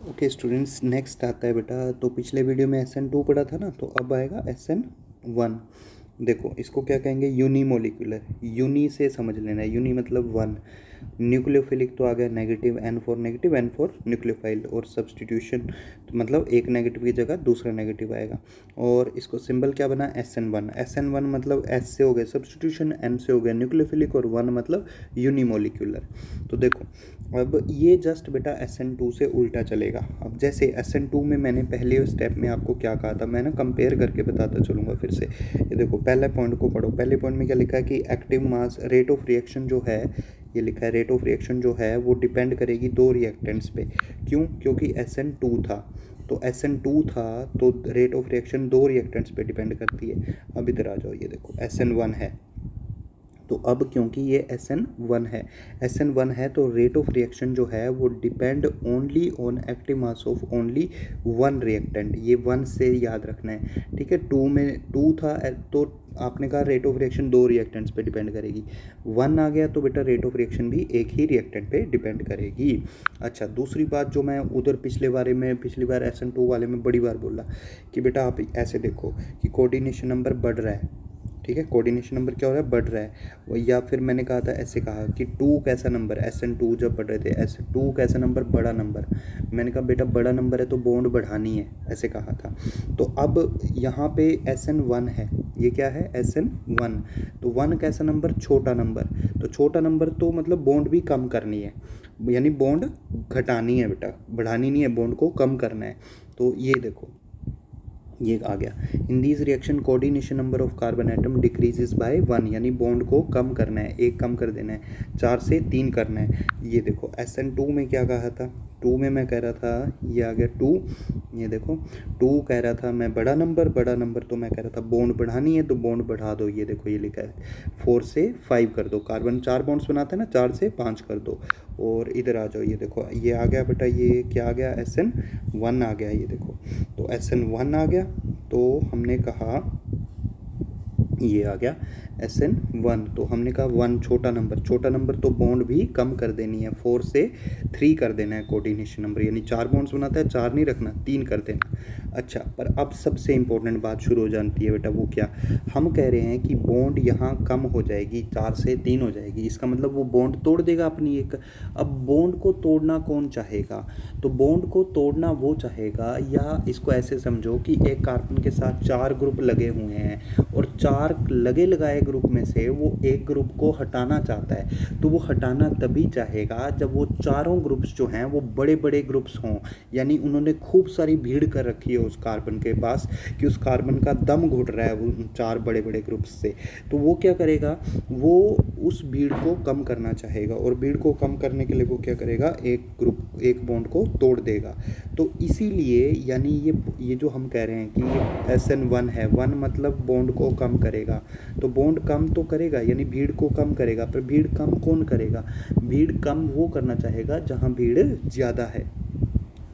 Okay students, next आता है बेटा। तो पिछले वीडियो में SN2 पढ़ा था ना, तो अब आएगा SN1। देखो इसको क्या कहेंगे, यूनिमोलिकुलर। यूनि से समझ लेना है, यूनि मतलब वन। न्यूक्लियोफिलिक तो आ गया negative, negative, N for nucleophile. और सब्सटीट्यूशन तो मतलब एक नेगेटिव की जगह दूसरा नेगेटिव आएगा। और इसको सिंबल क्या बना, SN1। SN1 मतलब S से हो गया सब्सटीट्यूशन, N से हो गया न्यूक्लियोफिलिक, और 1 मतलब यूनिमोलिकुलर। तो देखो अब ये जस्ट बेटा SN2 से उल्टा चलेगा। अब जैसे SN2 में मैंने पहले स्टेप में आपको क्या कहा था, मैं ना कंपेयर करके बताता चलूँगा फिर से। ये देखो पहले पॉइंट को पढ़ो। पहले पॉइंट में क्या लिखा है कि active mass rate of reaction जो है, ये लिखा है रेट ऑफ रिएक्शन जो है वो डिपेंड करेगी दो रिएक्टेंट्स पे। क्यों? क्योंकि SN2 था, तो SN2 था तो रेट ऑफ रिएक्शन दो रिएक्टेंट्स पे डिपेंड करती है। अब इधर आ जाओ, ये देखो SN1 है, तो अब क्योंकि ये SN1 है तो रेट ऑफ रिएक्शन जो है वो depend only on active mass of only one reactant. ये वन से याद रखना है, ठीक है। टू में टू था तो आपने कहा रेट ऑफ रिएक्शन दो रिएक्टेंट्स पे डिपेंड करेगी। वन आ गया तो बेटा रेट ऑफ रिएक्शन भी एक ही रिएक्टेंट पे डिपेंड करेगी। अच्छा, दूसरी बात जो मैं उधर पिछली बार SN2 वाले में बड़ी बार बोला कि बेटा आप ऐसे देखो कि कोऑर्डिनेशन नंबर बढ़ रहा है, ठीक है। कोऑर्डिनेशन नंबर क्या हो रहा है, बढ़ रहा है। या फिर मैंने कहा था, ऐसे कहा कि टू कैसा नंबर, SN2 जब बढ़ रहे थे, SN2 कैसा नंबर, बड़ा नंबर। मैंने कहा बेटा बड़ा नंबर है तो बॉन्ड बढ़ानी है, ऐसे कहा था। तो अब यहाँ पे SN1 है, ये क्या है SN1। तो वन कैसा नंबर, छोटा नंबर। तो छोटा नंबर तो मतलब बॉन्ड भी कम करनी है, यानी बॉन्ड घटानी है बेटा, बढ़ानी नहीं है, बॉन्ड को कम करना है। तो ये देखो ये आ गया। In these reaction coordination number of carbon atom decreases by 1, यानी बॉन्ड को कम करना है, एक कम कर देना है, 4 से 3 करना है। ये देखो SN2 में क्या कहा था, 2 में मैं कह रहा था, ये आ गया 2। ये देखो 2 कह रहा था मैं बड़ा नंबर तो मैं कह रहा था बॉन्ड बढ़ानी है तो बॉन्ड बढ़ा दो। ये देखो ये लिखा है 4 से 5 कर दो, कार्बन 4 बॉन्ड्स बनाते हैं ना, 4 से 5 कर दो। और इधर आ जाओ, ये देखो ये आ गया बेटा, ये क्या आ गया, SN1 आ गया। ये देखो तो SN1 आ गया, तो हमने कहा ये आ गया SN1। तो हमने कहा वन छोटा नंबर तो बॉन्ड भी कम कर देनी है, 4 से 3 कर देना है कोऑर्डिनेशन नंबर, यानी 4 बॉन्ड्स बनाता है, 4 नहीं रखना, 3 कर देना। अच्छा, पर अब सबसे इंपॉर्टेंट बात शुरू हो जाती है बेटा, वो क्या, हम कह रहे हैं कि बॉन्ड यहाँ कम हो जाएगी, 4 से 3 हो जाएगी, इसका मतलब वो बॉन्ड तोड़ देगा अपनी एक। अब बॉन्ड को तोड़ना कौन चाहेगा, तो बॉन्ड को तोड़ना वो चाहेगा, या इसको ऐसे समझो कि एक कार्बन के साथ 4 ग्रुप लगे हुए हैं और 4 लगे लगाए ग्रुप में से वो एक ग्रुप को हटाना चाहता है। तो वो हटाना तभी चाहेगा जब वो चारों ग्रुप्स जो हैं वो बड़े बड़े ग्रुप्स हों, यानी उन्होंने खूब सारी भीड़ कर रखी है उस कार्बन के पास कि उस कार्बन का दम घुट रहा है उन 4 बड़े बड़े ग्रुप्स से। तो वो क्या करेगा, वो उस भीड़ को कम करना चाहेगा, और भीड़ को कम करने के लिए वो क्या करेगा, एक बॉन्ड को तोड़ देगा। तो इसीलिए यानी ये जो हम कह रहे हैं कि ये SN1 है, 1 मतलब बॉन्ड को कम करेगा, तो बॉन्ड कम तो करेगा यानी भीड़ को कम करेगा, पर भीड़ कम कौन करेगा, भीड़ कम वो करना चाहेगा जहाँ भीड़ ज़्यादा है।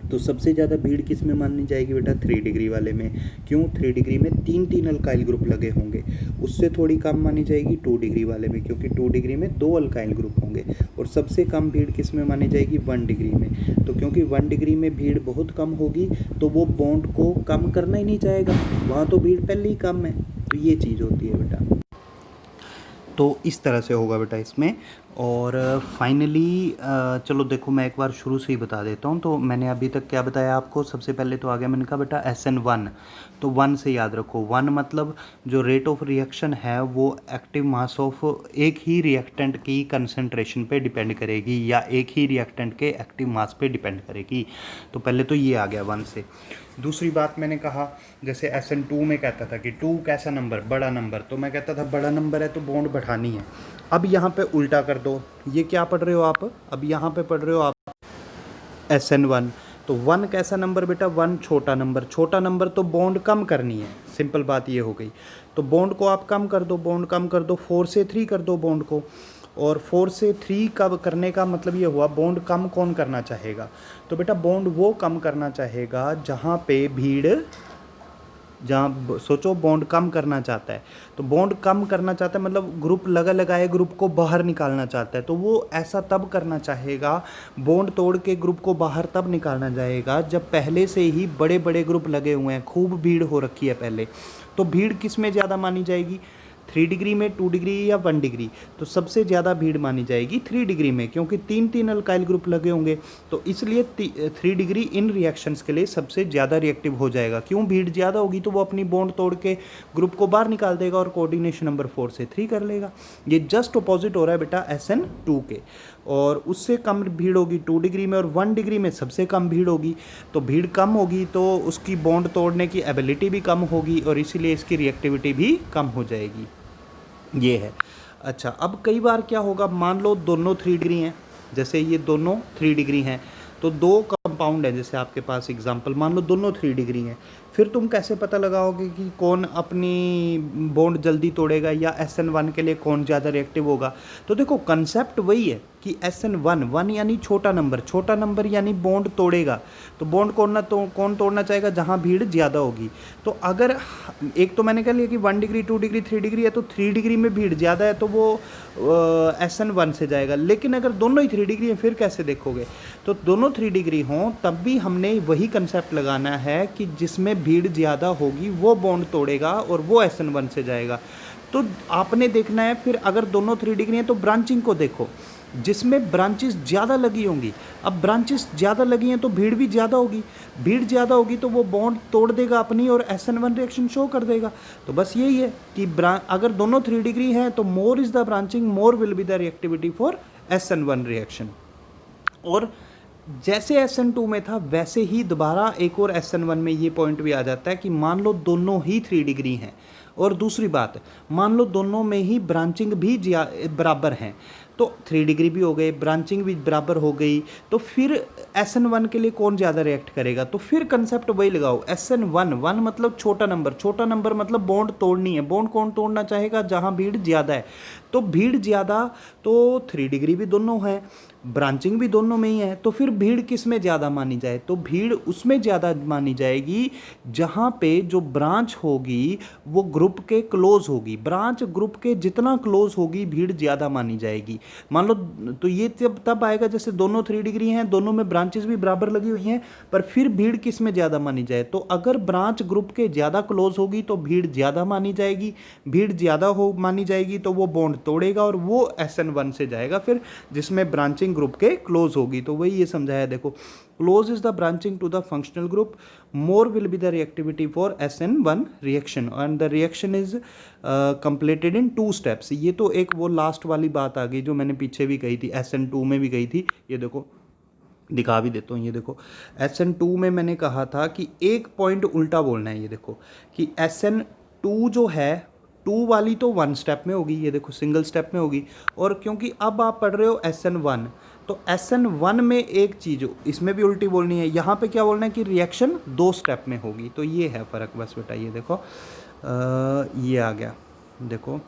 तो सबसे ज़्यादा भीड़ किस में मानी जाएगी बेटा, 3 डिग्री वाले में। क्यों? 3 डिग्री में 3 अल्काइल ग्रुप लगे होंगे। उससे थोड़ी कम मानी जाएगी 2 डिग्री वाले में, क्योंकि 2 डिग्री में 2 अल्काइल ग्रुप होंगे। और सबसे कम भीड़ किस में मानी जाएगी, 1 डिग्री में। तो क्योंकि 1 डिग्री में भीड़ बहुत कम होगी तो वो बॉन्ड को कम करना ही नहीं चाहेगा, वहाँ तो भीड़ पहले ही कम है। तो ये चीज़ होती है बेटा, तो इस तरह से होगा बेटा इसमें। और फाइनली चलो देखो मैं एक बार शुरू से ही बता देता हूँ। तो मैंने अभी तक क्या बताया आपको, सबसे पहले तो आ गया, मैंने कहा बेटा SN1, तो 1 से याद रखो, 1 मतलब जो रेट ऑफ रिएक्शन है वो एक्टिव मास ऑफ एक ही रिएक्टेंट की कंसंट्रेशन पे डिपेंड करेगी, या एक ही रिएक्टेंट के एक्टिव मास पे डिपेंड करेगी। तो पहले तो ये आ गया 1 से। दूसरी बात मैंने कहा, जैसे SN2 में कहता था कि 2 कैसा नंबर, बड़ा नंबर, तो मैं कहता था बड़ा नंबर है तो बॉन्ड बढ़ानी है। अब यहाँ पे उल्टा कर दो, ये क्या पढ़ रहे हो आप, अब यहाँ पे पढ़ रहे हो आप SN1, तो 1 कैसा नंबर बेटा, 1 छोटा नंबर तो बॉन्ड कम करनी है, सिंपल बात ये हो गई। तो बॉन्ड को आप कम कर दो, बॉन्ड कम कर दो, 4 से 3 कर दो बॉन्ड को। और 4 से 3 कब करने का मतलब ये हुआ, बॉन्ड कम कौन करना चाहेगा, तो बेटा बॉन्ड वो कम करना चाहेगा जहाँ पे भीड़ जहाँ सोचो बॉन्ड कम करना चाहता है, तो बॉन्ड कम करना चाहता है मतलब ग्रुप लगाए ग्रुप को बाहर निकालना चाहता है, तो वो ऐसा तब करना चाहेगा, बॉन्ड तोड़ के ग्रुप को बाहर तब निकालना चाहेगा जब पहले से ही बड़े बड़े ग्रुप लगे हुए हैं, खूब भीड़ हो रखी है पहले। तो भीड़ किस में ज़्यादा मानी जाएगी, 3 डिग्री में, 2 डिग्री या 1 डिग्री। तो सबसे ज़्यादा भीड़ मानी जाएगी 3 डिग्री में, क्योंकि 3 अल्काइल ग्रुप लगे होंगे, तो इसलिए 3 डिग्री इन रिएक्शंस के लिए सबसे ज़्यादा रिएक्टिव हो जाएगा। क्यों, भीड़ ज़्यादा होगी तो वो अपनी बॉन्ड तोड़ के ग्रुप को बाहर निकाल देगा और कोऑर्डिनेशन नंबर 4 से 3 कर लेगा। ये जस्ट अपोजिट हो रहा है बेटा SN2 के, और उससे कम भीड़ होगी 2 डिग्री में, और 1 डिग्री में सबसे कम भीड़ होगी। तो भीड़ कम होगी तो उसकी बॉन्ड तोड़ने की एबिलिटी भी कम होगी, और इसीलिए इसकी रिएक्टिविटी भी कम हो जाएगी। ये है। अच्छा, अब कई बार क्या होगा, मान लो दोनों 3 डिग्री हैं, जैसे ये दोनों 3 डिग्री हैं, तो दो कंपाउंड है जैसे आपके पास एग्जांपल, मान लो दोनों 3 डिग्री हैं, फिर तुम कैसे पता लगाओगे कि कौन अपनी बॉन्ड जल्दी तोड़ेगा या SN1 के लिए कौन ज़्यादा रिएक्टिव होगा। तो देखो कंसेप्ट वही है कि SN1 यानी छोटा नंबर यानी बॉन्ड तोड़ेगा। तो बॉन्ड कौन तोड़ना चाहेगा, जहाँ भीड़ ज़्यादा होगी। तो अगर एक तो मैंने कह लिया कि 1 डिग्री 2 डिग्री 3 डिग्री है, तो 3 डिग्री में भीड़ ज़्यादा है तो वो SN1 से जाएगा। लेकिन अगर दोनों ही 3 डिग्री हैं फिर कैसे देखोगे, तो दोनों 3 डिग्री हों तब भी हमने वही कंसेप्ट लगाना है कि जिसमें भीड़ ज़्यादा होगी वो बॉन्ड तोड़ेगा और वो SN1 से जाएगा। तो आपने देखना है फिर, अगर दोनों 3 डिग्री हैं तो ब्रांचिंग को देखो, जिसमें ब्रांचेस ज़्यादा लगी होंगी। अब ब्रांचेस ज़्यादा लगी हैं तो भीड़ भी ज़्यादा होगी, भीड़ ज़्यादा होगी तो वो बॉन्ड तोड़ देगा अपनी और SN1 रिएक्शन शो कर देगा। तो बस यही है कि अगर दोनों 3 डिग्री हैं तो मोर is the branching, more will be the reactivity for SN1 reaction. और जैसे SN2 में था वैसे ही दोबारा एक और SN1 में ये पॉइंट भी आ जाता है कि मान लो दोनों ही 3 डिग्री हैं, और दूसरी बात मान लो दोनों में ही ब्रांचिंग भी बराबर हैं, तो 3 डिग्री भी हो गए, ब्रांचिंग भी बराबर हो गई, तो फिर SN1 के लिए कौन ज़्यादा रिएक्ट करेगा। तो फिर कंसेप्ट वही लगाओ, SN1 मतलब छोटा नंबर मतलब बॉन्ड तोड़नी है। बॉन्ड कौन तोड़ना चाहेगा, जहाँ भीड़ ज़्यादा है। तो भीड़ ज़्यादा तो 3 डिग्री भी दोनों है, ब्रांचिंग भी दोनों में ही है, तो फिर भीड़ किस में ज़्यादा मानी जाए, तो भीड़ उसमें ज़्यादा मानी जाएगी जहाँ पे जो ब्रांच होगी वो ग्रुप के क्लोज होगी। ब्रांच ग्रुप के जितना क्लोज होगी भीड़ ज़्यादा मानी जाएगी। मान लो, तो ये तब आएगा जैसे दोनों 3 डिग्री हैं, दोनों में ब्रांचेस भी बराबर लगी हुई हैं, पर फिर भीड़ किस में ज़्यादा मानी जाए। तो अगर ब्रांच ग्रुप के ज़्यादा क्लोज होगी तो भीड़ ज़्यादा मानी जाएगी, भीड़ ज़्यादा मानी जाएगी तो वो बॉन्ड तोड़ेगा और वो SN1 से जाएगा फिर, जिसमें ब्रांचिंग ग्रुप के क्लोज होगी। तो वही ये समझाया, देखो close is the branching to the functional group, more will be the reactivity for SN1 reaction, and the reaction is completed in 2 steps. ये तो एक वो लास्ट वाली बात आ गई जो मैंने पीछे भी कही थी, SN2 में भी कही थी। ये देखो दिखा भी देता हूँ, ये देखो SN2 में मैंने कहा था कि एक पॉइंट उल्टा बोलना है। ये देखो कि SN2 जो है 2 वाली तो 1 स्टेप में होगी, ये देखो सिंगल स्टेप में होगी, और क्योंकि अब आप पढ़ रहे हो SN1, तो SN1 में एक चीज़ इसमें भी उल्टी बोलनी है, यहाँ पे क्या बोलना है कि रिएक्शन 2 स्टेप में होगी। तो ये है फ़र्क बस बेटा। ये देखो ये आ गया, देखो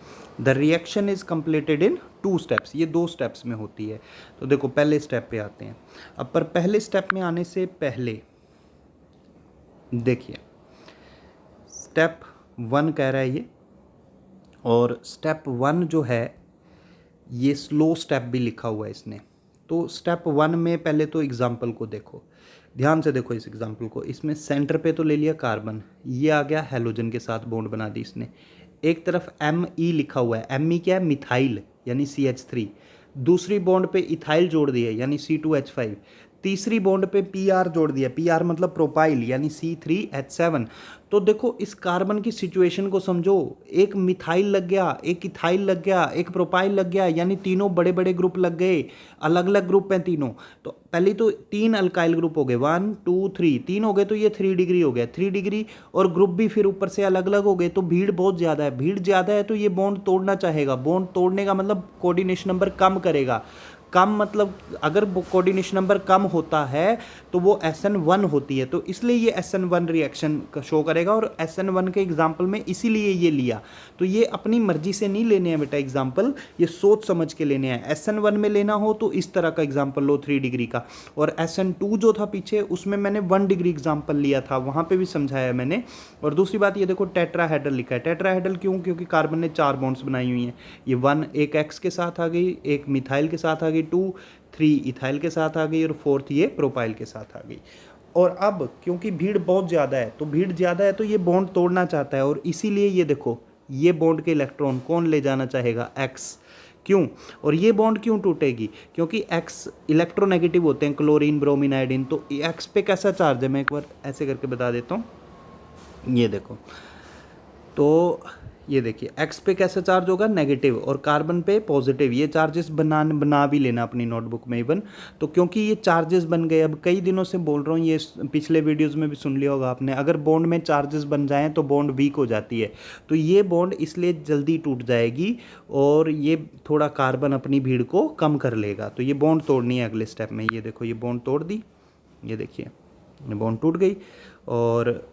the reaction is completed in 2 steps, ये 2 स्टेप्स में होती है। तो देखो पहले स्टेप पे आते हैं अब, पर पहले स्टेप में आने से पहले देखिए स्टेप 1 कह रहा है ये, और स्टेप 1 जो है ये स्लो स्टेप भी लिखा हुआ है इसने। तो स्टेप 1 में पहले तो एग्जाम्पल को देखो, ध्यान से देखो इस एग्जाम्पल को। इसमें सेंटर पे तो ले लिया कार्बन, ये आ गया हेलोजन के साथ बॉन्ड बना दी इसने। एक तरफ Me लिखा हुआ है, Me क्या है, मिथाइल यानी CH3। दूसरी बॉन्ड पे इथाइल जोड़ दिया यानी C2H5। तीसरी बॉन्ड पे Pr जोड़ दिया, Pr मतलब प्रोपाइल यानी C3H7। तो देखो इस कार्बन की सिचुएशन को समझो, एक मिथाइल लग गया, एक इथाइल लग गया, एक प्रोपाइल लग गया, यानी तीनों बड़े बड़े ग्रुप लग गए, अलग अलग ग्रुप हैं तीनों। तो पहले तो 3 अल्काइल ग्रुप हो गए, 1 2 3, 3 हो गए, तो ये 3 डिग्री हो गया, 3 डिग्री, और ग्रुप भी फिर ऊपर से अलग अलग हो गए। तो भीड़ बहुत ज़्यादा है, भीड़ ज़्यादा है तो ये बॉन्ड तोड़ना चाहेगा। बॉन्ड तोड़ने का मतलब कोऑर्डिनेशन नंबर कम करेगा। कम मतलब अगर कोऑर्डिनेशन नंबर कम होता है तो वो SN1 होती है, तो इसलिए ये SN1 रिएक्शन शो करेगा। और SN1 के एग्जाम्पल में इसीलिए ये लिया। तो ये अपनी मर्जी से नहीं लेने हैं बेटा एग्जाम्पल, ये सोच समझ के लेने हैं। SN1 में लेना हो तो इस तरह का एग्जाम्पल लो 3 डिग्री का, और SN2 जो था पीछे उसमें मैंने 1 डिग्री एग्जाम्पल लिया था, वहाँ पे भी समझाया मैंने। और दूसरी बात ये देखो टेट्राहेड्रल लिखा है। टेट्राहेड्रल क्यों? क्योंकि कार्बन ने 4 बॉन्ड्स बनाई हुई हैं। ये 1 एक X के साथ आ गई, एक मिथाइल के साथ आ गई, 2 3 इथाइल के साथ आ गई, और 4th ये प्रोपाइल के साथ आ गई। और अब क्योंकि भीड़ बहुत ज़्यादा है, तो भीड़ ज़्यादा है तो ये बॉन्ड तोड़ना चाहता है, और इसीलिए ये देखो ये बॉन्ड के इलेक्ट्रॉन कौन ले जाना चाहेगा? X। क्यों? और ये बॉन्ड क्यों टूटेगी? क्योंकि X इलेक्ट्रोनेगेटिव होते हैं, क्लोरीन ब्रोमीन आयोडीन। तो X पे कैसा चार्ज है, मैं एक बार ऐसे करके बता देता हूँ। ये देखो, तो ये देखिए X पे कैसा चार्ज होगा? नेगेटिव, और कार्बन पे पॉजिटिव। ये चार्जेस बना भी लेना अपनी नोटबुक में इवन। तो क्योंकि ये चार्जेस बन गए, अब कई दिनों से बोल रहा हूँ, ये पिछले वीडियोस में भी सुन लिया होगा आपने, अगर बॉन्ड में चार्जेस बन जाएं तो बॉन्ड वीक हो जाती है। तो ये बॉन्ड इसलिए जल्दी टूट जाएगी, और ये थोड़ा कार्बन अपनी भीड़ को कम कर लेगा। तो ये बॉन्ड तोड़नी है अगले स्टेप में। ये देखो ये बॉन्ड तोड़ दी, ये देखिए ये बॉन्ड टूट गई। और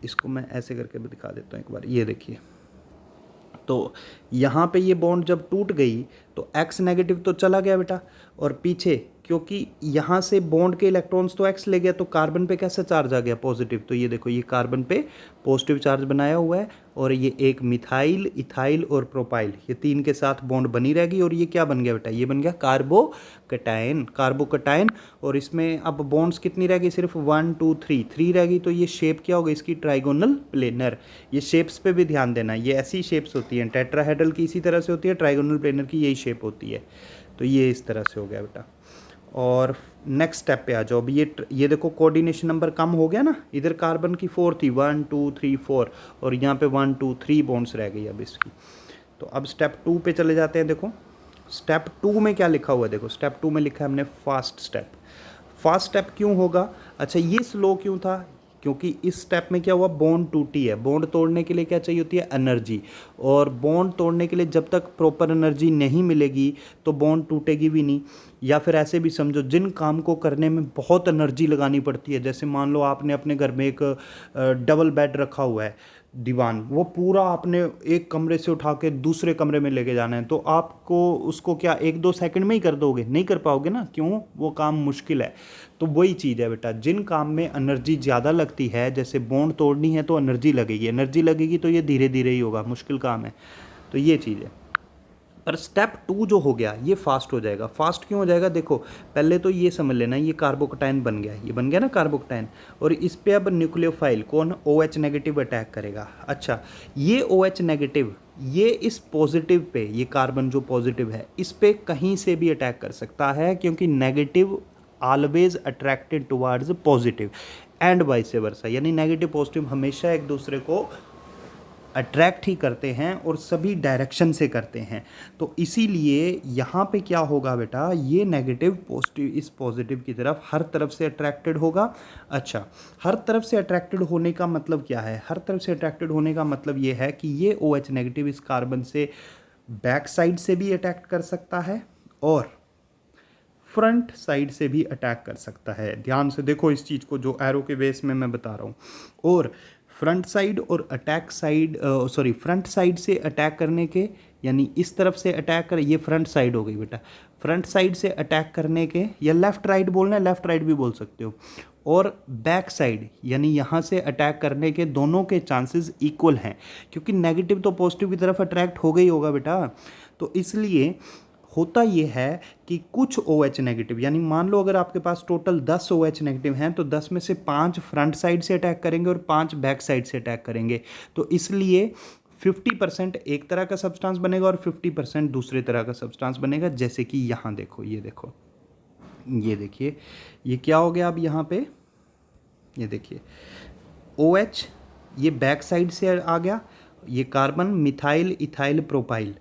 इसको मैं ऐसे करके भी दिखा देता हूँ एक बार, ये देखिए। तो यहाँ पे ये बॉन्ड जब टूट गई तो X नेगेटिव तो चला गया बेटा, और पीछे क्योंकि यहाँ से बॉन्ड के इलेक्ट्रॉन्स तो X ले गया, तो कार्बन पे कैसा चार्ज आ गया? पॉजिटिव। तो ये देखो ये कार्बन पे पॉजिटिव चार्ज बनाया हुआ है, और ये एक मिथाइल, इथाइल और प्रोपाइल, ये 3 के साथ बॉन्ड बनी रहेगी। और ये क्या बन गया बेटा? ये बन गया कार्बोकटायन। कार्बोकटायन। और इसमें अब बॉन्ड्स कितनी रहेगी? सिर्फ 1 2 3 रहेगी। तो ये शेप क्या होगा इसकी? Trigonal planar. ये शेप्स पे भी ध्यान देना, ये ऐसी शेप्स होती हैं। टेट्राहेड्रल की इसी तरह से होती है, ट्राइगोनल प्लेनर की यही शेप होती है। तो ये इस तरह से हो गया बेटा। और नेक्स्ट स्टेप पे आ जाओ। अभी ये देखो कोऑर्डिनेशन नंबर कम हो गया ना, इधर कार्बन की 4 थी, 1 2 3 4, और यहाँ पे 1 2 3 बॉन्ड्स रह गई अब इसकी। तो अब स्टेप 2 पे चले जाते हैं। देखो स्टेप 2 में क्या लिखा हुआ है, देखो स्टेप 2 में लिखा है हमने फास्ट स्टेप। फास्ट स्टेप क्यों होगा? अच्छा ये स्लो क्यों था? क्योंकि इस स्टेप में क्या हुआ? बॉन्ड टूटी है। बॉन्ड तोड़ने के लिए क्या चाहिए होती है? एनर्जी। और बॉन्ड तोड़ने के लिए जब तक प्रॉपर एनर्जी नहीं मिलेगी तो बॉन्ड टूटेगी भी नहीं। या फिर ऐसे भी समझो, जिन काम को करने में बहुत एनर्जी लगानी पड़ती है, जैसे मान लो आपने अपने घर में एक डबल बेड रखा हुआ है, दीवान, वो पूरा आपने एक कमरे से उठा के दूसरे कमरे में लेके जाना है, तो आपको उसको क्या 1-2 सेकंड में ही कर दोगे? नहीं कर पाओगे ना। क्यों? वो काम मुश्किल है। तो वही चीज़ है बेटा, जिन काम में एनर्जी ज़्यादा लगती है, जैसे बॉन्ड तोड़नी है तो एनर्जी लगेगी, एनर्जी लगेगी तो ये धीरे धीरे ही होगा, मुश्किल काम है। तो ये चीज़ है। पर स्टेप 2 जो हो गया ये फास्ट हो जाएगा। फास्ट क्यों हो जाएगा? देखो पहले तो ये समझ लेना, ये कार्बोकटायन बन गया, ये बन गया ना कार्बोकटायन, और इस पे अब न्यूक्लियोफाइल कौन? OH नेगेटिव अटैक करेगा। अच्छा ये OH नेगेटिव ये इस पॉजिटिव पे, ये कार्बन जो पॉजिटिव है इस पे कहीं से भी अटैक कर सकता है, क्योंकि negative always attracted towards positive and vice versa, यानी नेगेटिव पॉजिटिव हमेशा एक दूसरे को अट्रैक्ट ही करते हैं और सभी डायरेक्शन से करते हैं। तो इसीलिए यहाँ पे क्या होगा बेटा, ये नेगेटिव पॉजिटिव इस पॉजिटिव की तरफ हर तरफ से अट्रैक्टेड होगा। अच्छा हर तरफ से अट्रैक्टेड होने का मतलब क्या है? हर तरफ से अट्रैक्टेड होने का मतलब ये है कि ये OH नेगेटिव इस कार्बन से बैक साइड से भी अटैक कर सकता है और फ्रंट साइड से भी अटैक कर सकता है। ध्यान से देखो इस चीज़ को, जो एरो के बेस में मैं बता रहा हूँ। और फ्रंट साइड और अटैक साइड फ्रंट साइड से अटैक करने के, यानी इस तरफ से अटैक कर, ये फ्रंट साइड हो गई बेटा। फ्रंट साइड से अटैक करने के, या लेफ्ट राइट बोलना है, लेफ्ट राइट भी बोल सकते हो, और बैक साइड यानी यहाँ से अटैक करने के, दोनों के चांसेस इक्वल हैं, क्योंकि नेगेटिव तो पॉजिटिव की तरफ अट्रैक्ट हो गई होगा बेटा। तो इसलिए होता ये है कि कुछ OH नेगेटिव, यानी मान लो अगर आपके पास टोटल 10 OH नेगेटिव हैं तो 10 में से 5 फ्रंट साइड से अटैक करेंगे और 5 बैक साइड से अटैक करेंगे। तो इसलिए 50% एक तरह का सब्सटेंस बनेगा और 50% दूसरे तरह का सब्सटेंस बनेगा। जैसे कि यहाँ देखो, ये देखो, ये देखिए, ये क्या हो गया अब यहाँ पे, ये देखिए OH ये बैक साइड से आ गया, ये कार्बन मिथाइल इथाइल प्रोपाइल,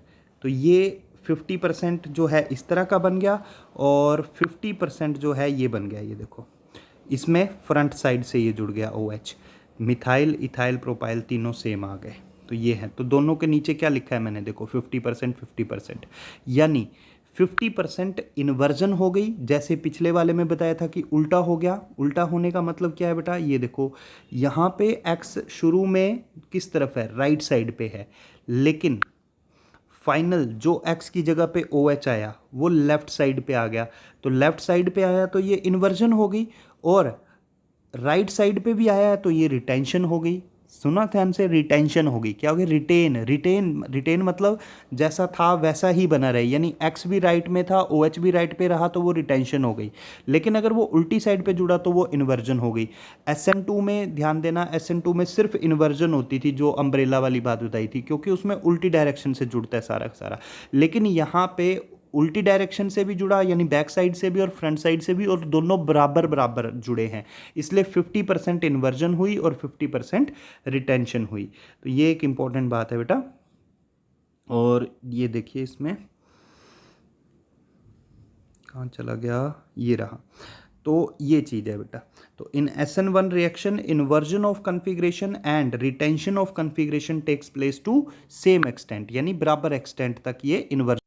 तो ये 50% जो है इस तरह का बन गया और 50% जो है ये बन गया। ये देखो इसमें फ्रंट साइड से ये जुड़ गया OH, मिथाइल इथाइल प्रोपाइल तीनों सेम आ गए। तो ये है, तो दोनों के नीचे क्या लिखा है मैंने, देखो 50% 50%, यानी 50% इन्वर्जन हो गई, जैसे पिछले वाले में बताया था कि उल्टा हो गया। उल्टा होने का मतलब क्या है बेटा, ये देखो यहाँ पे x शुरू में किस तरफ है, राइट साइड पे है, लेकिन फाइनल जो x की जगह पे OH आया वो लेफ्ट साइड पे आ गया। तो लेफ्ट साइड पे आया तो ये इन्वर्जन हो गई, और राइट साइड पे भी आया है तो ये रिटेंशन हो गई। सुना ध्यान से, रिटेंशन होगी, क्या होगी, रिटेन। रिटेन रिटेन मतलब जैसा था वैसा ही बना रहे, यानी एक्स भी राइट में था, ओ एच भी राइट पे रहा तो वो रिटेंशन हो गई। लेकिन अगर वो उल्टी साइड पे जुड़ा तो वो इन्वर्जन हो गई। SN2 में ध्यान देना, SN2 में सिर्फ इन्वर्जन होती थी, जो अम्ब्रेला वाली बात बताई थी, क्योंकि उसमें उल्टी डायरेक्शन से जुड़ता है सारा का सारा। लेकिन यहाँ पे उल्टी डायरेक्शन से भी जुड़ा, यानी बैक साइड से भी और फ्रंट साइड से भी, और दोनों बराबर बराबर जुड़े हैं, इसलिए 50% इन्वर्जन हुई और 50% रिटेंशन हुई। तो ये एक इंपॉर्टेंट बात है बेटा। और ये देखिए इसमें कहाँ चला गया, ये रहा। तो ये चीज़ है बेटा। तो in SN1 reaction inversion of configuration and retention of configuration takes place to same extent, यानी बराबर एक्सटेंट तक ये इन्वर्जन।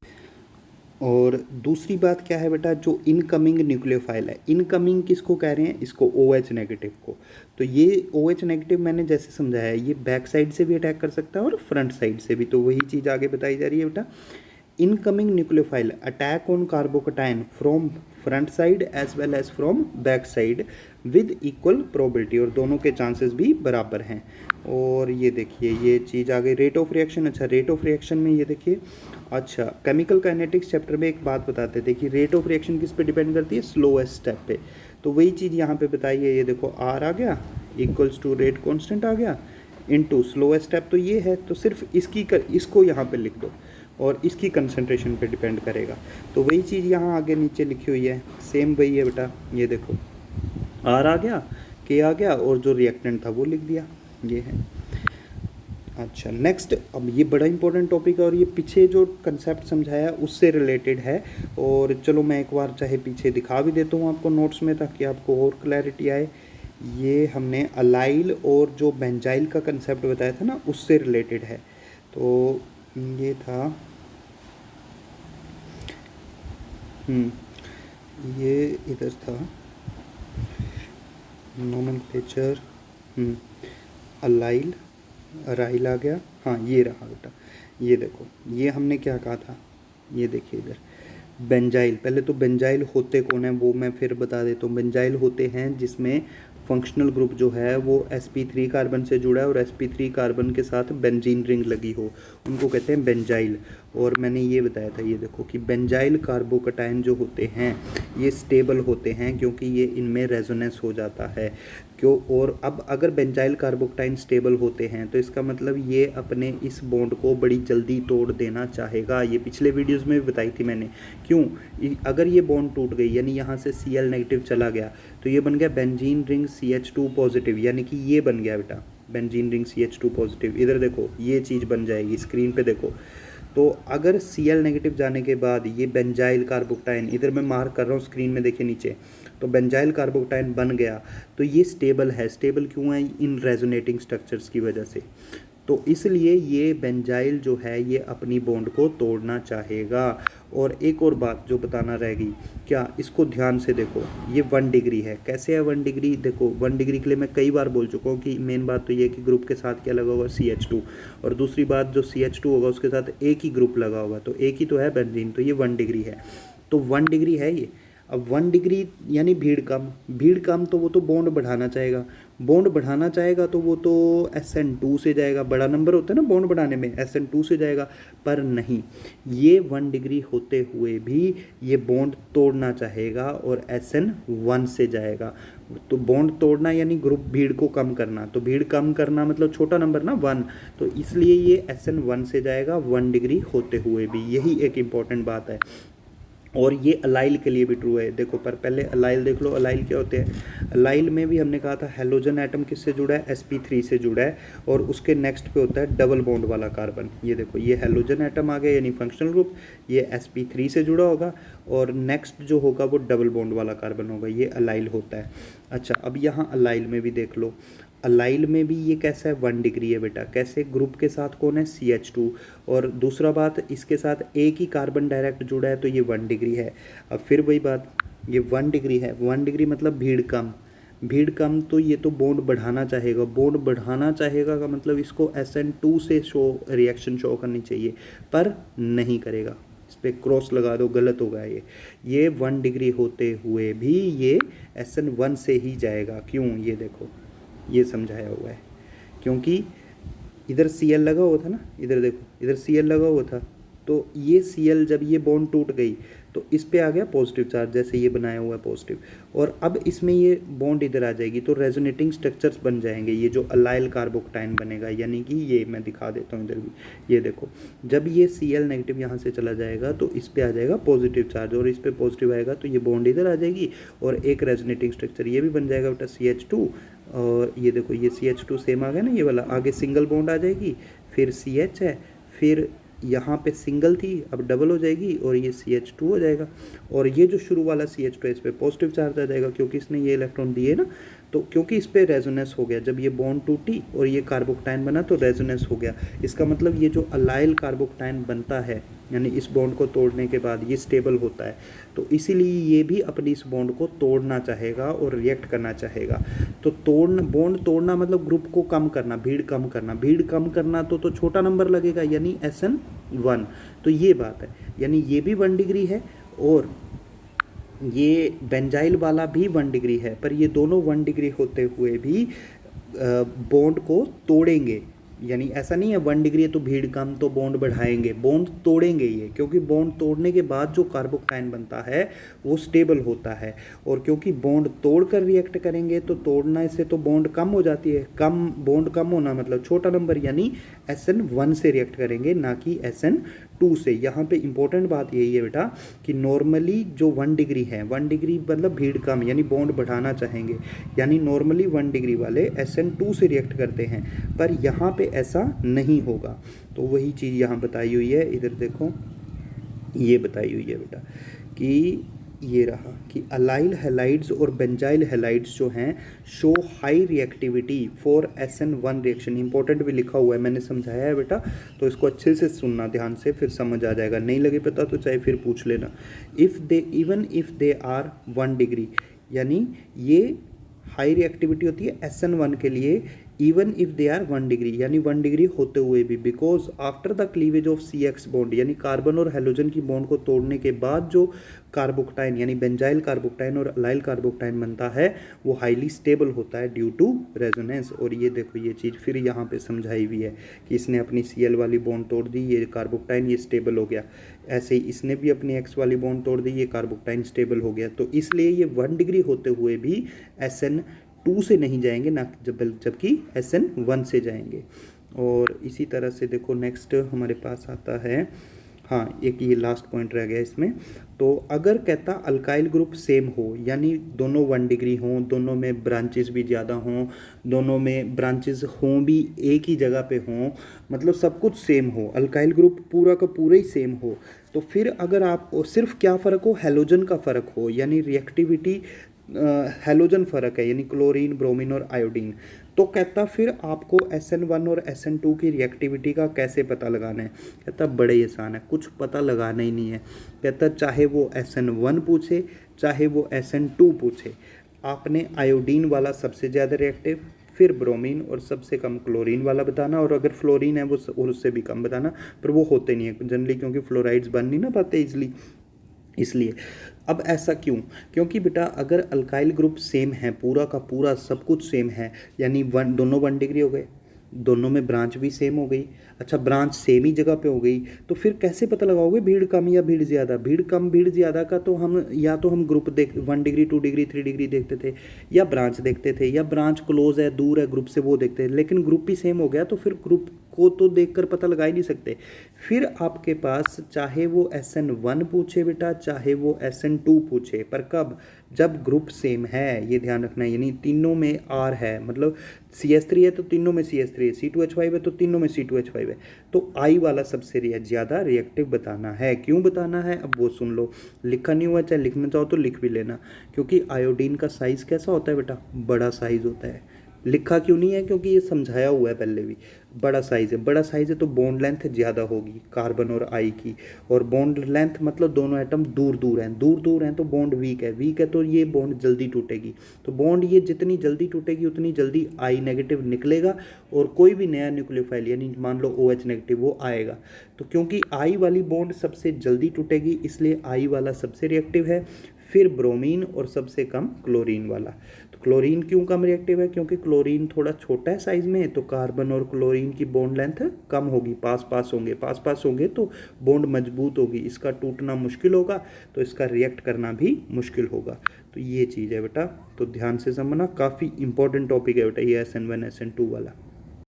और दूसरी बात क्या है बेटा, जो इनकमिंग न्यूक्लियोफाइल है, इनकमिंग किसको कह रहे हैं, इसको OH नेगेटिव को। तो ये OH नेगेटिव मैंने जैसे समझाया है, ये बैक साइड से भी अटैक कर सकता है और फ्रंट साइड से भी। तो वही चीज़ आगे बताई जा रही है बेटा। Incoming nucleophile attack on carbocation from front side as well as from back side with equal probability, और दोनों के चांसेस भी बराबर हैं। और ये देखिए ये चीज़ आ गई, रेट ऑफ रिएक्शन। अच्छा, रेट ऑफ रिएक्शन में ये देखिए, अच्छा केमिकल काइनेटिक्स चैप्टर में एक बात बताते थे कि रेट ऑफ रिएक्शन किस पे डिपेंड करती है, स्लोएस्ट स्टेप पे। तो वही चीज़ यहाँ पे बताई है, ये देखो R आ गया इक्वल्स टू रेट कांस्टेंट आ गया इनटू स्लोएस्ट स्टेप, तो ये है, तो सिर्फ इसको यहाँ पे लिख दो और इसकी कंसंट्रेशन पे डिपेंड करेगा। तो वही चीज़ यहाँ आगे नीचे लिखी हुई है, सेम वही है बेटा। ये देखो R आ गया, K आ गया, और जो रिएक्टेंट था वो लिख दिया, ये है। अच्छा नेक्स्ट, अब ये बड़ा इंपॉर्टेंट टॉपिक है और ये पीछे जो कंसेप्ट समझाया उससे रिलेटेड है। और चलो मैं एक बार चाहे पीछे दिखा भी देता हूँ आपको नोट्स में, ताकि आपको और क्लैरिटी आए। ये हमने अलाइल और जो बेंजाइल का कंसेप्ट बताया था ना, उससे रिलेटेड है। तो ये था ये इधर था नोमेनक्लेचर, अलाइल, राइल आ गया, हाँ ये रहा बेटा। ये देखो ये हमने क्या कहा था, ये देखिए इधर बेंजाइल। पहले तो बेंजाइल होते कौन है वो मैं फिर बता देता हूँ। बेंजाइल होते हैं जिसमें फंक्शनल ग्रुप जो है वो sp3 कार्बन से जुड़ा है और sp3 कार्बन के साथ बेंजीन रिंग लगी हो, उनको कहते हैं बेंजाइल। और मैंने ये बताया था, ये देखो कि बेंजाइल कार्बोकटाइन जो होते हैं ये स्टेबल होते हैं, क्योंकि ये इनमें रेजोनेंस हो जाता है क्यों। और अब अगर बेंजाइल कार्बोकटाइन स्टेबल होते हैं तो इसका मतलब ये अपने इस बॉन्ड को बड़ी जल्दी तोड़ देना चाहेगा। ये पिछले वीडियोज़ में भी बताई थी मैंने, क्यों, अगर ये बॉन्ड टूट गई यानी यहाँ से Cl नेगेटिव चला गया तो ये बन गया बेंजीन रिंग CH2 पॉजिटिव, यानी कि ये बन गया बेटा बेंजीन रिंग CH2 पॉजिटिव। इधर देखो ये चीज़ बन जाएगी, स्क्रीन पे देखो। तो अगर Cl नेगेटिव जाने के बाद ये बेंजाइल कार्बोकटाइन, इधर मैं मार्क कर रहा हूँ स्क्रीन में देखिए नीचे, तो बेंजाइल कार्बोकटाइन बन गया तो ये स्टेबल है। स्टेबल क्यों है, इन रेजोनेटिंग स्ट्रक्चर्स की वजह से। तो इसलिए ये बेंजाइल जो है ये अपनी बॉन्ड को तोड़ना चाहेगा। और एक और बात जो बताना रह गई, क्या, इसको ध्यान से देखो, ये 1 डिग्री है। कैसे है 1 डिग्री, देखो 1 डिग्री के लिए मैं कई बार बोल चुका हूँ कि मेन बात तो ये है कि ग्रुप के साथ क्या लगा होगा, CH2, और दूसरी बात जो CH2 होगा उसके साथ एक ही ग्रुप लगा होगा, तो एक ही तो है बेंजीन, तो ये 1 डिग्री है। तो 1 डिग्री है ये। अब 1 डिग्री यानी भीड़ कम, भीड़ कम तो वो तो बॉन्ड बढ़ाना चाहेगा, बॉन्ड बढ़ाना चाहेगा तो वो तो SN2 से जाएगा, बड़ा नंबर होता है ना बॉन्ड बढ़ाने में, SN2 से जाएगा। पर नहीं, ये 1 डिग्री होते हुए भी ये बॉन्ड तोड़ना चाहेगा और SN1 से जाएगा। तो बॉन्ड तोड़ना यानी ग्रुप भीड़ को कम करना, तो भीड़ कम करना मतलब छोटा नंबर ना 1, तो इसलिए ये SN1 से जाएगा 1 डिग्री होते हुए भी। यही एक इम्पॉर्टेंट बात है। और ये अलाइल के लिए भी ट्रू है। देखो पर पहले अलाइल देख लो, अलाइल क्या होते हैं। अलाइल में भी हमने कहा था हेलोजन एटम किससे जुड़ा है, sp3 से जुड़ा है, और उसके नेक्स्ट पे होता है डबल बॉन्ड वाला कार्बन। ये देखो ये हेलोजन एटम आ गया यानी फंक्शनल ग्रुप, ये sp3 से जुड़ा होगा, और नेक्स्ट जो होगा वो डबल बॉन्ड वाला कार्बन होगा, ये अलाइल होता है। अच्छा अब यहाँ अलाइल में भी देख लो, अलाइल में भी ये कैसा है 1 डिग्री है बेटा, कैसे ग्रुप के साथ कौन है CH2, और दूसरा बात इसके साथ एक ही कार्बन डायरेक्ट जुड़ा है तो ये 1 डिग्री है। अब फिर वही बात, ये 1 डिग्री है, 1 डिग्री मतलब भीड़ कम, भीड़ कम तो ये तो बॉन्ड बढ़ाना चाहेगा, बॉन्ड बढ़ाना चाहेगा का मतलब इसको SN2 से रिएक्शन शो करनी चाहिए पर नहीं करेगा, इस पर क्रॉस लगा दो, गलत होगा ये 1 डिग्री होते हुए भी ये SN1 से ही जाएगा। क्यों, ये देखो ये समझाया हुआ है, क्योंकि इधर Cl लगा हुआ था ना, इधर देखो इधर Cl लगा हुआ था, तो ये Cl जब ये बॉन्ड टूट गई तो इस पे आ गया पॉजिटिव चार्ज, जैसे ये बनाया हुआ है पॉजिटिव, और अब इसमें ये बॉन्ड इधर आ जाएगी तो रेजोनेटिंग स्ट्रक्चर्स बन जाएंगे, ये जो अलाइल कार्बोक्टाइन बनेगा, यानी कि ये मैं दिखा देता हूँ इधर भी, ये देखो जब ये Cl नेगेटिव यहाँ से चला जाएगा तो इस पे आ जाएगा पॉजिटिव चार्ज, और इस पे पॉजिटिव आएगा तो ये बॉन्ड इधर आ जाएगी और एक रेजोनेटिंग स्ट्रक्चर ये भी बन जाएगा बेटा CH2, और ये देखो ये CH2 सेम आ गया ना ये वाला, आगे सिंगल बॉन्ड आ जाएगी, फिर CH है, फिर यहाँ पे सिंगल थी अब डबल हो जाएगी और ये CH2 हो जाएगा, और ये जो शुरू वाला CH2 है इस पर पॉजिटिव चार्ज आ जाएगा क्योंकि इसने ये इलेक्ट्रॉन दिए ना, तो क्योंकि इस पर रेजोनेंस हो गया, जब ये बॉन्ड टूटी और ये कार्बोक्टाइन बना तो रेजोनेंस हो गया, इसका मतलब ये जो अलाइल कार्बोक्टाइन बनता है यानी इस बॉन्ड को तोड़ने के बाद ये स्टेबल होता है, तो इसीलिए ये भी अपनी इस बॉन्ड को तोड़ना चाहेगा और रिएक्ट करना चाहेगा। तो बॉन्ड तोड़ना मतलब ग्रुप को कम करना, भीड़ कम करना, भीड़ कम करना तो छोटा नंबर लगेगा यानी SN1, तो ये बात है, यानी ये भी 1 डिग्री है और ये बेंजाइल वाला भी 1 डिग्री है, पर ये दोनों 1 डिग्री होते हुए भी बॉन्ड को तोड़ेंगे, यानी ऐसा नहीं है 1 डिग्री है तो भीड़ कम तो बॉन्ड बढ़ाएंगे, बॉन्ड तोड़ेंगे ये, क्योंकि बॉन्ड तोड़ने के बाद जो कार्बोक्टाइन बनता है वो स्टेबल होता है, और क्योंकि बॉन्ड तोड़कर रिएक्ट करेंगे तो तोड़ने से तो बॉन्ड कम हो जाती है, कम बॉन्ड कम होना मतलब छोटा नंबर, यानी SN1 से रिएक्ट करेंगे ना कि SN2 से। यहाँ पे इंपॉर्टेंट बात यही है बेटा कि नॉर्मली जो 1 डिग्री है, 1 डिग्री मतलब भीड़ कम यानी बॉन्ड बढ़ाना चाहेंगे, यानी नॉर्मली 1 डिग्री वाले SN2 से रिएक्ट करते हैं, पर यहाँ पे ऐसा नहीं होगा, तो वही चीज़ यहाँ बताई हुई है, इधर देखो ये बताई हुई है बेटा कि ये रहा कि अलाइल हैलाइड्स और बेंजाइल हैलाइड्स जो हैं show high reactivity for SN1 reaction, important भी लिखा हुआ है मैंने समझाया है बेटा, तो इसको अच्छे से सुनना ध्यान से, फिर समझ आ जाएगा, नहीं लगे पता तो चाहे फिर पूछ लेना। Even if they are 1 degree, यानी ये हाई रिएक्टिविटी होती है SN1 के लिए, even if they are 1 degree, यानी 1 डिग्री होते हुए भी, because after the cleavage of CX bond, यानी कार्बन और हेलोजन की बॉन्ड को तोड़ने के बाद जो कार्बोक्टाइन यानी बेंजाइल कार्बोक्टाइन और अलाइल कार्बोक्टाइन बनता है वो हाईली स्टेबल होता है ड्यू टू रेजोनेंस। और ये देखो ये चीज़ फिर यहाँ पे समझाई हुई है कि इसने अपनी Cl वाली बॉन्ड तोड़ दी, ये कार्बोक्टाइन ये स्टेबल हो गया, ऐसे ही इसने भी अपनी X वाली बॉन्ड तोड़ दी, ये कार्बोक्टाइन स्टेबल हो गया, तो इसलिए ये 1 डिग्री होते हुए भी SN2 से नहीं जाएंगे ना, जबकि SN1 से जाएंगे। और इसी तरह से देखो नेक्स्ट हमारे पास आता है, हाँ एक ये लास्ट पॉइंट रह गया इसमें, तो अगर कहता अल्काइल ग्रुप सेम हो, यानी दोनों 1 डिग्री हों, दोनों में ब्रांचेस भी ज़्यादा हों, दोनों में ब्रांचेस हों भी एक ही जगह पे हों, मतलब सब कुछ सेम हो, अल्काइल ग्रुप पूरा का पूरा ही सेम हो, तो फिर अगर आप सिर्फ क्या फ़र्क हो, हैलोजन का फ़र्क हो, यानी रिएक्टिविटी हैलोजन फ़र्क है, यानी क्लोरीन ब्रोमीन और आयोडीन, तो कहता फिर आपको SN1 और SN2 की रिएक्टिविटी का कैसे पता लगाना है, कहता बड़े ही आसान है, कुछ पता लगाना ही नहीं है, कहता चाहे वो SN1 पूछे चाहे वो SN2 पूछे, आपने आयोडीन वाला सबसे ज़्यादा रिएक्टिव, फिर ब्रोमीन और सबसे कम क्लोरीन वाला बताना, और अगर फ्लोरीन है वो और उससे भी कम बताना, पर वो होते नहीं है जनरली क्योंकि फ्लोराइड्स बन नहीं ना पाते इजली, इसलिए। अब ऐसा क्यों, क्योंकि बेटा अगर अल्काइल ग्रुप सेम है, पूरा का पूरा सब कुछ सेम है, यानी दोनों 1 डिग्री हो गए, दोनों में ब्रांच भी सेम हो गई, अच्छा ब्रांच सेम ही जगह पे हो गई, तो फिर कैसे पता लगाओगे भीड़ कम या भीड़ ज़्यादा, भीड़ कम भीड़ ज़्यादा का तो हम या तो हम ग्रुप 1 डिग्री 2 डिग्री 3 डिग्री देखते थे, या ब्रांच देखते थे, या ब्रांच क्लोज है दूर है ग्रुप से वो देखते थे, लेकिन ग्रुप ही सेम हो गया तो फिर ग्रुप को तो देखकर पता लगा ही नहीं सकते। फिर आपके पास चाहे वो SN1 पूछे बेटा चाहे वो SN2 पूछे, पर कब, जब ग्रुप सेम है, ये ध्यान रखना है, यानी तीनों में R है, मतलब CH3 है तो तीनों में CH3 है, C2H5 है तो तीनों में C2H5 है, तो I वाला सबसे ज़्यादा रिएक्टिव बताना है। क्यों बताना है अब वो सुन लो, लिखा नहीं हुआ, चाहे लिखना चाहो तो लिख भी लेना, क्योंकि आयोडीन का साइज़ कैसा होता है बेटा, बड़ा साइज़ होता है, लिखा क्यों नहीं है, क्योंकि ये समझाया हुआ है पहले भी। बड़ा साइज़ है, बड़ा साइज़ है तो बॉन्ड लेंथ ज़्यादा होगी कार्बन और आई की, और बॉन्ड लेंथ मतलब दोनों एटम दूर दूर हैं, दूर दूर हैं तो बॉन्ड वीक है, वीक है तो ये बॉन्ड जल्दी टूटेगी। तो बॉन्ड ये जितनी जल्दी टूटेगी उतनी जल्दी आई नेगेटिव निकलेगा, और कोई भी नया न्यूक्लियोफाइल यानी मान लो OH नेगेटिव वो आएगा। तो क्योंकि आई वाली बॉन्ड सबसे जल्दी टूटेगी इसलिए आई वाला सबसे रिएक्टिव है, फिर ब्रोमीन और सबसे कम क्लोरीन वाला। तो क्लोरीन क्यों कम रिएक्टिव है, क्योंकि क्लोरीन थोड़ा छोटा है साइज में, तो कार्बन और क्लोरीन की बॉन्ड लेंथ कम होगी, पास पास होंगे तो बॉन्ड मजबूत होगी, इसका टूटना मुश्किल होगा, तो इसका रिएक्ट करना भी मुश्किल होगा। तो ये चीज़ है बेटा, तो ध्यान से समझना, काफ़ी इंपॉर्टेंट टॉपिक है बेटा ये SN1 SN2 वाला।